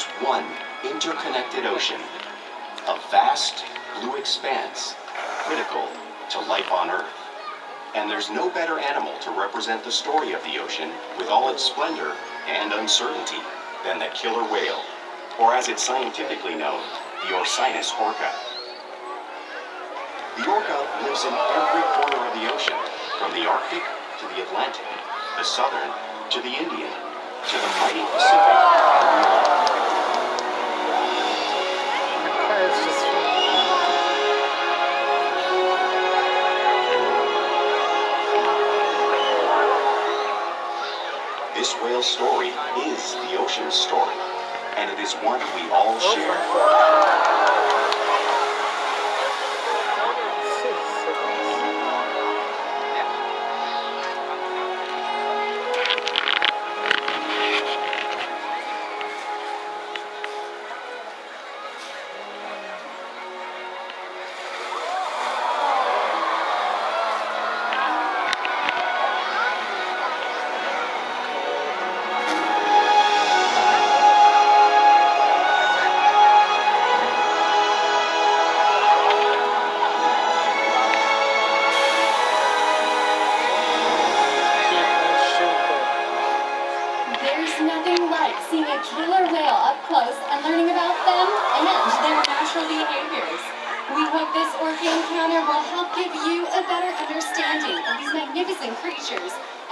as one interconnected ocean, a vast blue expanse critical to life on Earth. And there's no better animal to represent the story of the ocean with all its splendor and uncertainty than the killer whale, or as it's scientifically known, the Orcinus orca. The orca lives in every corner of the ocean, from the Arctic to the Atlantic, the Southern to the Indian, to the mighty Pacific and beyond. This whale's story is the ocean's story, and it is one we all share.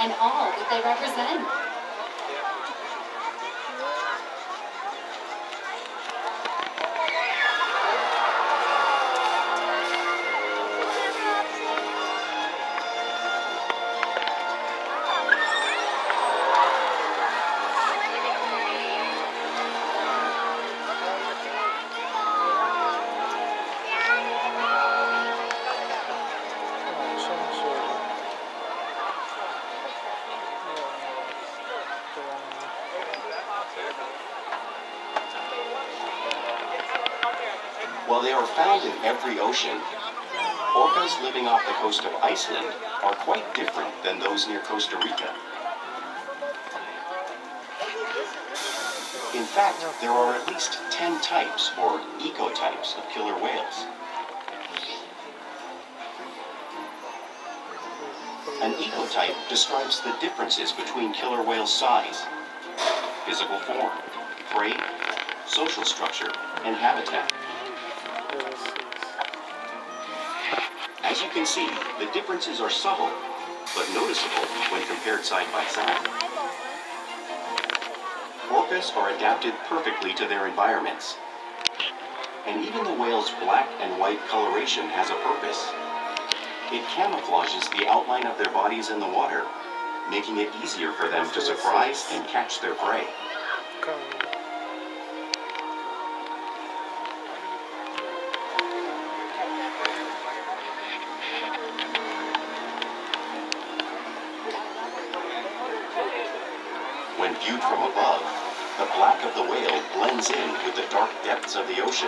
And all that they represent. While they are found in every ocean, orcas living off the coast of Iceland are quite different than those near Costa Rica. In fact, there are at least 10 types, or ecotypes, of killer whales. An ecotype describes the differences between killer whale size, physical form, prey, social structure, and habitat. As you can see, the differences are subtle, but noticeable when compared side by side. Orcas are adapted perfectly to their environments. And even the whale's black and white coloration has a purpose. It camouflages the outline of their bodies in the water, making it easier for them to surprise and catch their prey. When viewed from above, the black of the whale blends in with the dark depths of the ocean.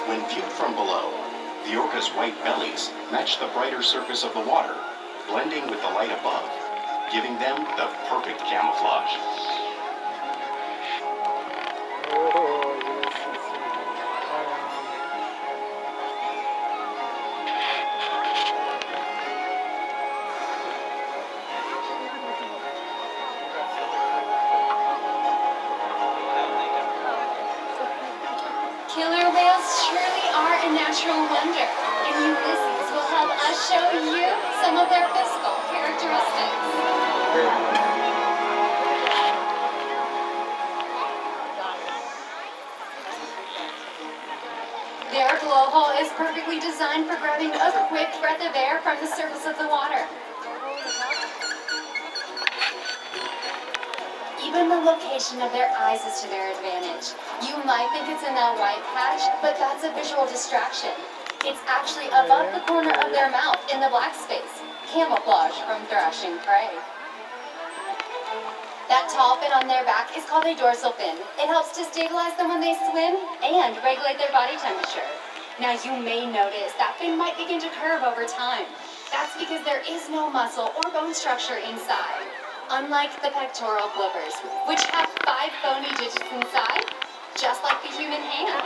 When viewed from below, the orca's white bellies match the brighter surface of the water, blending with the light above, giving them the perfect camouflage. Killer whales surely are a natural wonder, and Ulises will help us show you some of their physical characteristics. Their blowhole is perfectly designed for grabbing a quick breath of air from the surface of the water. Even the location of their eyes is to their advantage. You might think it's in that white patch, but that's a visual distraction. It's actually above the corner of their mouth in the black space, camouflage from thrashing prey. That tall fin on their back is called a dorsal fin. It helps to stabilize them when they swim and regulate their body temperature. Now you may notice that fin might begin to curve over time. That's because there is no muscle or bone structure inside. Unlike the pectoral flippers, which have 5 bony digits inside, just like the human hand.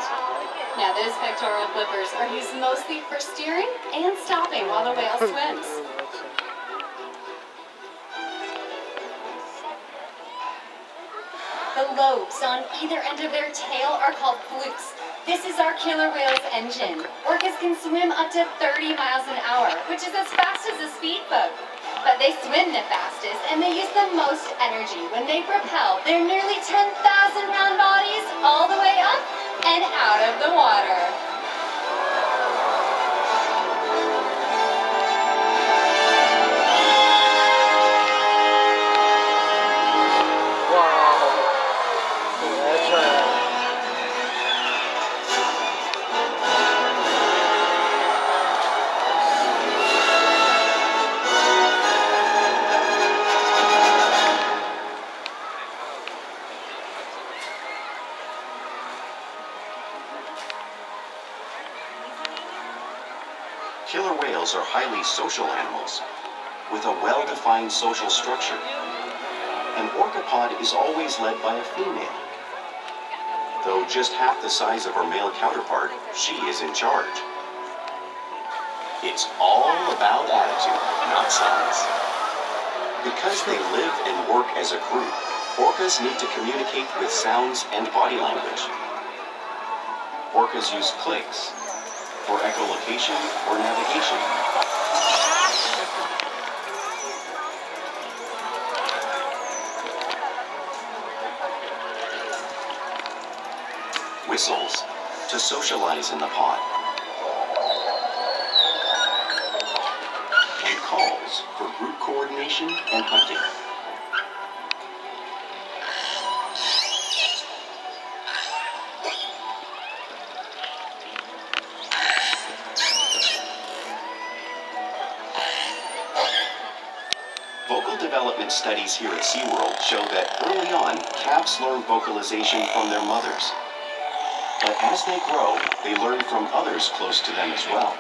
Now those pectoral flippers are used mostly for steering and stopping while the whale swims. The lobes on either end of their tail are called flukes. This is our killer whale's engine. Orcas can swim up to 30 miles an hour, which is as fast as a speedboat. But they swim the fastest, and they use the most energy when they propel their nearly 10,000-pound bodies all the way up and out of the water. Killer whales are highly social animals with a well-defined social structure. An orcapod is always led by a female. Though just half the size of her male counterpart, she is in charge. It's all about attitude, not size. Because they live and work as a group, orcas need to communicate with sounds and body language. Orcas use clicks for echolocation or navigation. Whistles to socialize in the pod. And calls for group coordination and hunting. Vocal development studies here at SeaWorld show that early on, calves learn vocalization from their mothers. But as they grow, they learn from others close to them as well.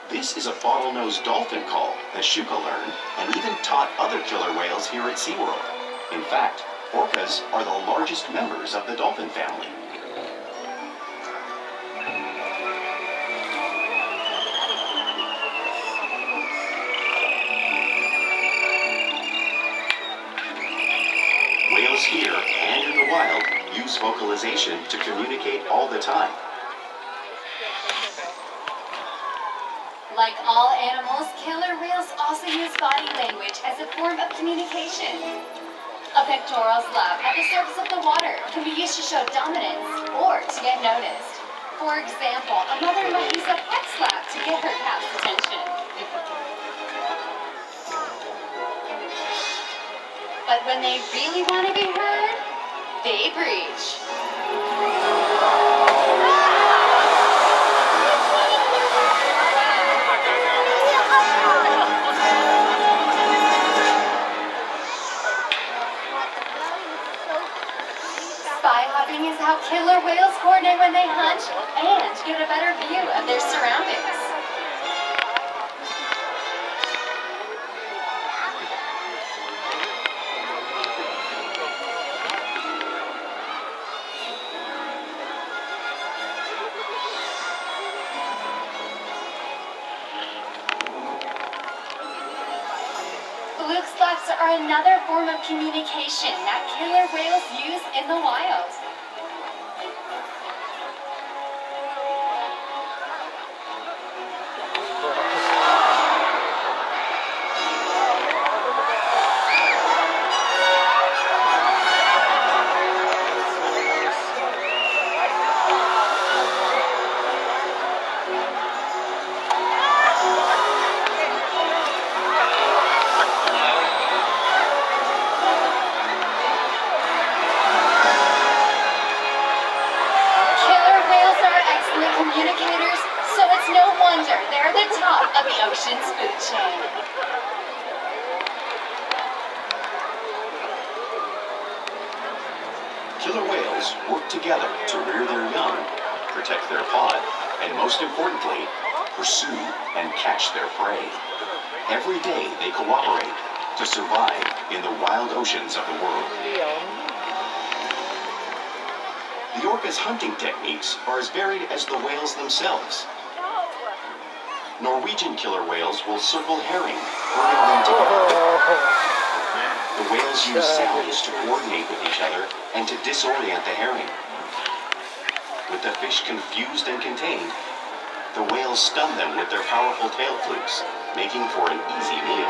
This is a bottlenose dolphin call that Shouka learned and even taught other killer whales here at SeaWorld. In fact, orcas are the largest members of the dolphin family. Whales here and in the wild use vocalization to communicate all the time. Like all animals, killer whales also use body language as a form of communication. A pectoral slap at the surface of the water can be used to show dominance or to get noticed. For example, a mother might use a pet slap to get her calf's attention. But when they really want to be heard, they breach. Spy hopping is how killer whales coordinate when they hunt and get a better view of their surroundings. Fluke slaps are another form of communication that killer whales use in the wild. Communicators, so it's no wonder they're the top of the ocean's food chain. Killer whales work together to rear their young, protect their pod, and most importantly, pursue, and catch their prey. Every day they cooperate to survive in the wild oceans of the world. The orca's hunting techniques are as varied as the whales themselves. Norwegian killer whales will circle herring, herding them together. The whales use sounds to coordinate with each other and to disorient the herring. With the fish confused and contained, the whales stun them with their powerful tail flukes, making for an easy meal.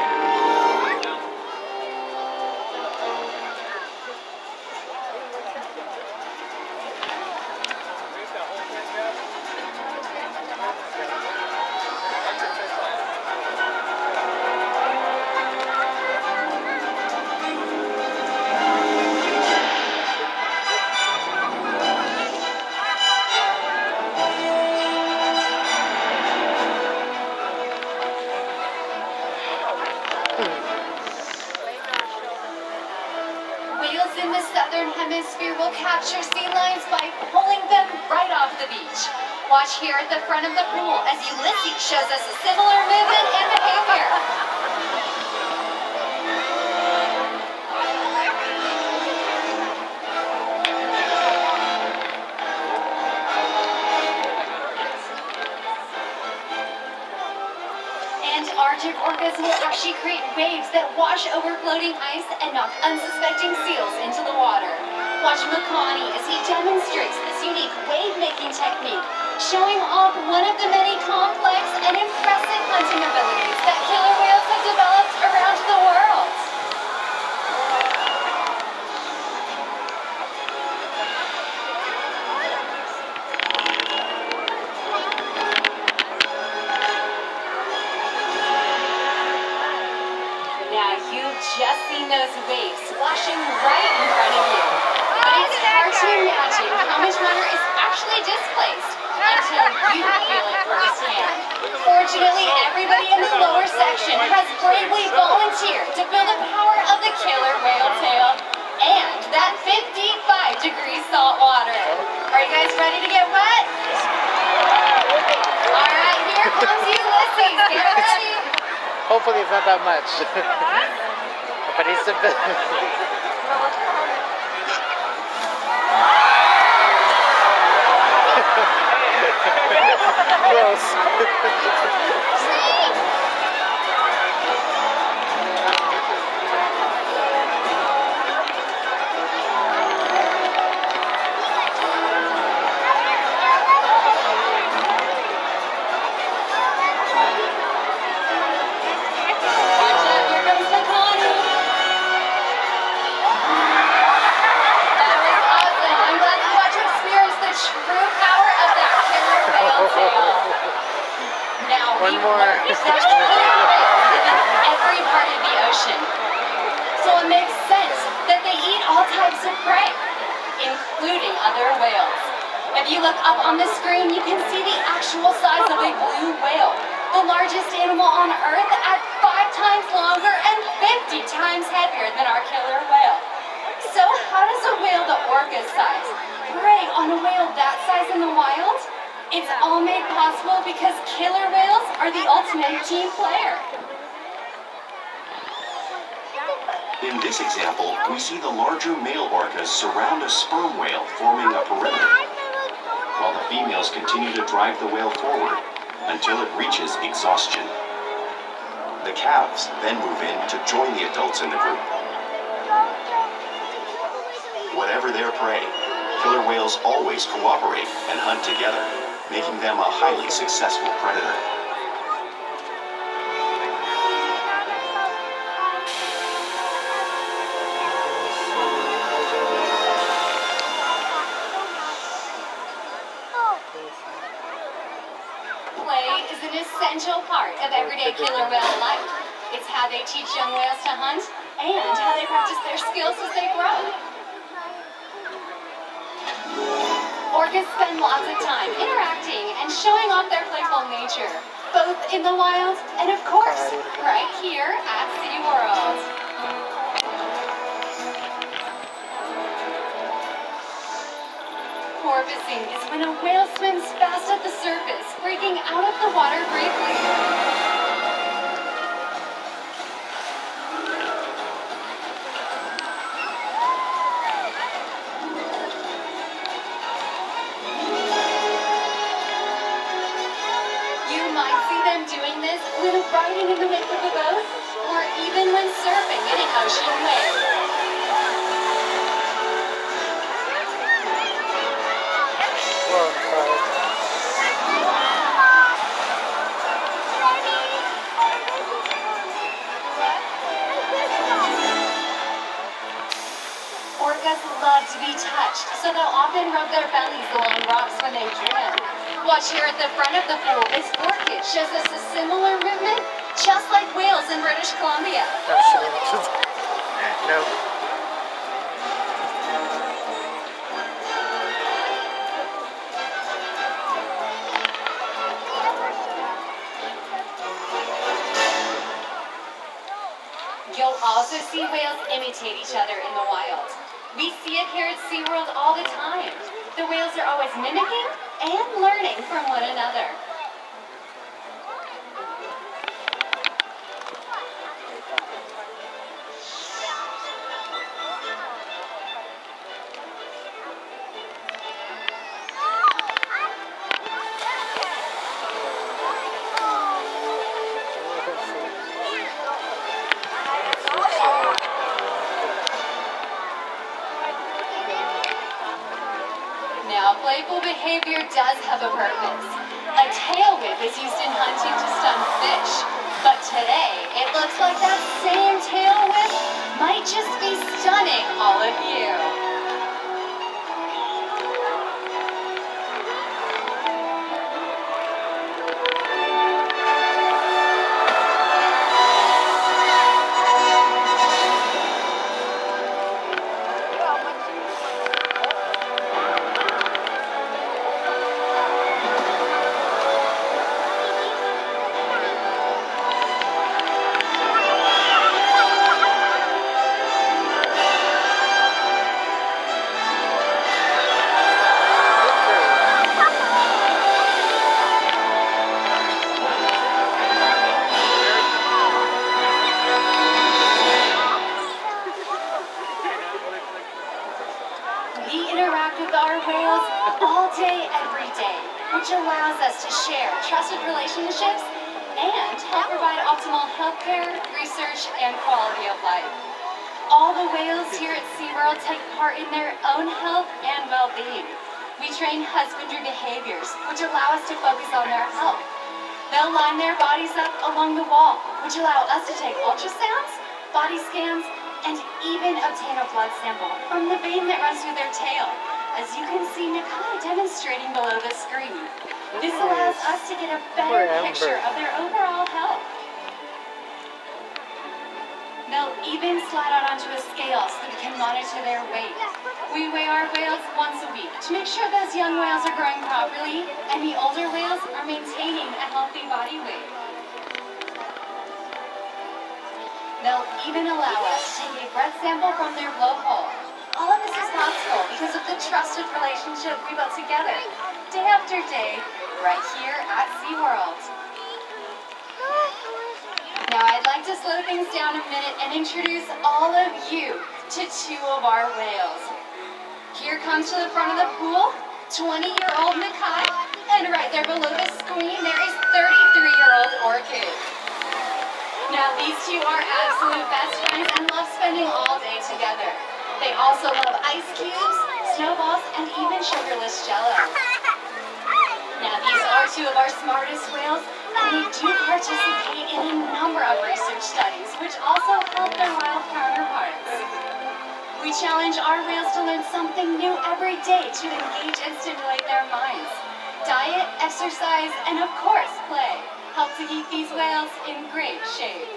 Capture sea lions by pulling them right off the beach. Watch here at the front of the pool as Ulises shows us a similar movement and behavior. And Arctic orcas will actually create waves that wash over floating ice and knock unsuspecting seals into the water. Watch Makani as he demonstrates this unique wave-making technique, showing off one of the many complex and impressive hunting abilities that killer whales have developed around the world. Now you've just seen those waves splashing right in front of you. But it's hard to imagine how much water is actually displaced until you feel it firsthand. Fortunately, everybody in the lower section has bravely volunteered to feel the power of the killer whale tail and that 55-degree salt water. Are you guys ready to get wet? All right, here comes Ulises. Get ready. Hopefully it's not that much. But it's a bit... Close. One more. Every part of the ocean. So it makes sense that they eat all types of prey, including other whales. If you look up on the screen, you can see the actual size of a blue whale, the largest animal on Earth at 5 times longer and 50 times heavier than our killer whale. So how does a whale the orca's size prey on a whale that size in the wild? It's all made possible because killer whales are the ultimate team player. In this example, we see the larger male orcas surround a sperm whale, forming a perimeter, while the females continue to drive the whale forward until it reaches exhaustion. The calves then move in to join the adults in the group. Whatever their prey, killer whales always cooperate and hunt together, making them a highly successful predator. Play is an essential part of everyday killer whale life. It's how they teach young whales to hunt and how they practice their skills as they grow. Orcas spend lots of time interacting and showing off their playful nature, both in the wild and, of course, right here at SeaWorld. porpoising is when a whale swims fast at the surface, breaking out of the water briefly. Doing this when riding in the wake of a boat, or even when surfing in an ocean wave. Orcas love to be touched, so they'll often rub their bellies along rocks when they swim. Watch here at the front of the pool, this orchid shows us a similar movement, just like whales in British Columbia. No. You'll also see whales imitate each other in the wild. We see it here at SeaWorld all the time. The whales are always mimicking and learning from one another. Now, playful behavior does have a purpose. A tail whip is used in hunting to stun fish. But today, it looks like that same tail whip might just be stunning all of you. All day, every day, which allows us to share trusted relationships and help provide optimal healthcare, research, and quality of life. All the whales here at SeaWorld take part in their own health and well-being. We train husbandry behaviors, which allow us to focus on their health. They'll line their bodies up along the wall, which allow us to take ultrasounds, body scans, and even obtain a blood sample from the vein that runs through their tail, as you can see Nakai demonstrating below the screen. This allows us to get a better picture of their overall health. They'll even slide out onto a scale so that we can monitor their weight. We weigh our whales once a week to make sure those young whales are growing properly and the older whales are maintaining a healthy body weight. They'll even allow us to take a breath sample from their blowhole. All of this is possible because of the trusted relationship we built together, day after day, right here at SeaWorld. Now I'd like to slow things down a minute and introduce all of you to two of our whales. Here comes to the front of the pool, 20-year-old Nakai, and right there below the screen there is 33-year-old Orkid. Now these two are absolute best friends and love spending all day together. They also love ice cubes, snowballs, and even sugarless jello. Now these are two of our smartest whales, and they do participate in a number of research studies, which also help their wild counterparts. We challenge our whales to learn something new every day to engage and stimulate their minds. Diet, exercise, and of course play help to keep these whales in great shape.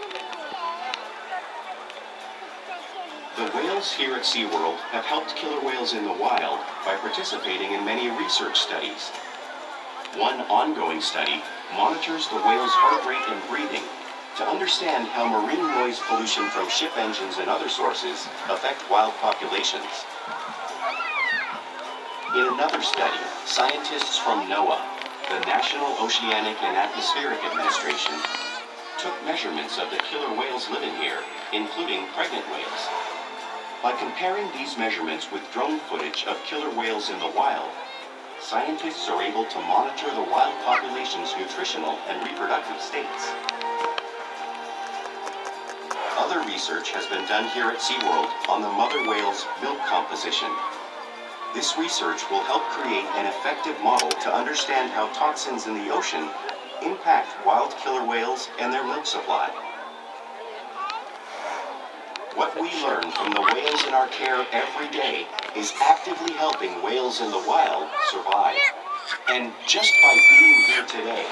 The whales here at SeaWorld have helped killer whales in the wild by participating in many research studies. One ongoing study monitors the whale's heart rate and breathing to understand how marine noise pollution from ship engines and other sources affect wild populations. In another study, scientists from NOAA, the National Oceanic and Atmospheric Administration, took measurements of the killer whales living here, including pregnant whales. By comparing these measurements with drone footage of killer whales in the wild, scientists are able to monitor the wild population's nutritional and reproductive states. Other research has been done here at SeaWorld on the mother whale's milk composition. This research will help create an effective model to understand how toxins in the ocean impact wild killer whales and their milk supply. What we learn from the whales in our care every day is actively helping whales in the wild survive. And just by being here today,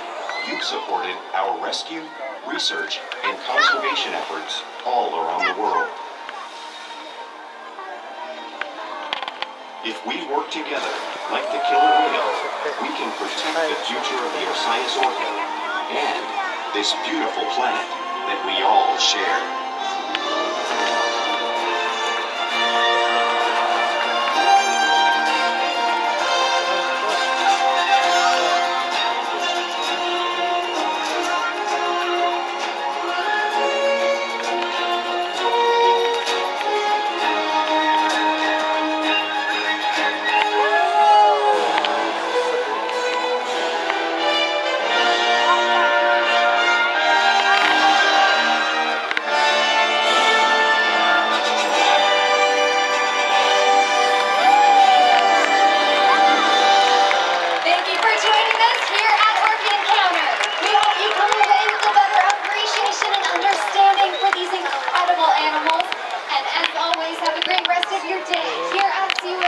you've supported our rescue, research, and conservation efforts all around the world. If we work together, like the killer whale, we can protect the future of the Orca and this beautiful planet that we all share.